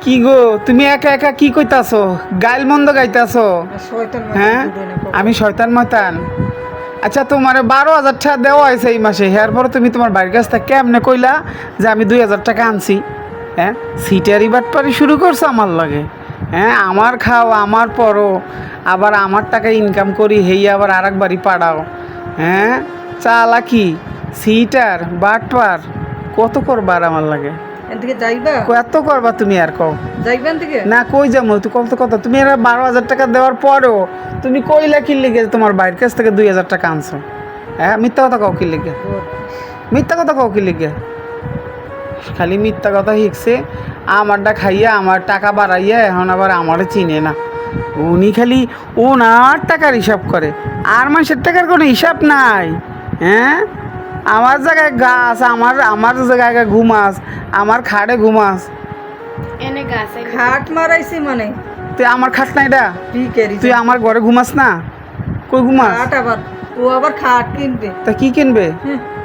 কি গো তুমি একা একা কি কইতাছো? গাইল মন্দ গাইতাছো? হ্যাঁ আমি শয়তান মতান? আচ্ছা তোমার 12,000 টাকা দেওয়া হয়েছে এই মাসে, এর পরে তুমি তোমার বাড়ির কাছ থেকে কেমনে কইলা যে আমি 2,000 টাকা আনছি? হ্যাঁ সিটারি বাটপারি শুরু করছো আমার লাগে। হ্যাঁ আমার খাও আমার পরো, আবার আমার টাকা ইনকাম করি হেই আবার আর এক বাড়ি পাড়াও। হ্যাঁ চালাকি সিটার বাটপার কত করবার আমার লাগে? এদিকে যাইবা? এত করবা তুমি আর কও যাইবেন থেকে না কই যাবো? তুই কত কথা তুমি এর 12,000 টাকা দেওয়ার পরেও তুমি কইলা কি লিগে তোমার বাইরের কাছ থেকে 2,000 টাকা আনছো? হ্যাঁ মিথ্যা কথা কও কি লিগে? মিথ্যা কথা কও কি লিগে? খালি মিথ্যা কথা শিখছে, আমারটা খাইয়া আমার টাকা বাড়াইয়া এখন আবার আমারে চিনে না। উনি খালি ওনার টাকার হিসাব করে, আর মানুষের টাকার কোনো হিসাব নাই। হ্যাঁ আমার জায়গায় গাছ, আমার আমার জায়গায় ঘুমাস, আমার খাটে ঘুমাস। এনে গাছ খাট মারাইছি মানে তুই আমার খাট নাই ডা? ভিখারি তুই আমার ঘরে ঘুমাস না? কই ঘুমাস? খাট আবার ও আবার খাট কিনবে। তা কি কিনবে?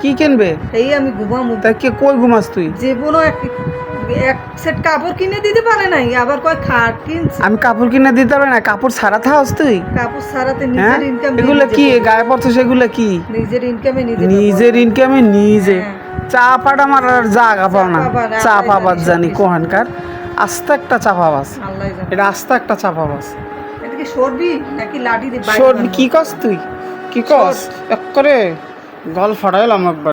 কি কিনবে? এই আমি ঘুমামু। তা কে কই ঘুমাস তুই? জীবনও এক সেট কাপড় কিনে দিতে পারে নাই, আবার কয় খাট কিনছে। আমি কাপড় কিনে দিতে পারবে না? কাপড় ছাড়া থাকস তুই? কাপড় ছাড়াতে হ্যাঁ নিজের ইনকাম এগুলো কি গায়ে পড়তো? সেগুলো কি নিজের ইনকামে নিজের ইনকামে নিজে হ্যাঁ। চা পাটা মারার জায়গা পাও না। পাবা না, চা আল্লাহই পাবার জানে জানি সবকিছু। কোহানকার আস্তে একটা চাপাবাস। আল্লাহ জানে। এটা আস্তে একটা চাপাবাস। এদিকে সরবি নাকি লাঠি দিয়ে বাইক শোন বানাবো? কি কস তুই? কি কস? এক করে গল ফাটাইলাম একবার।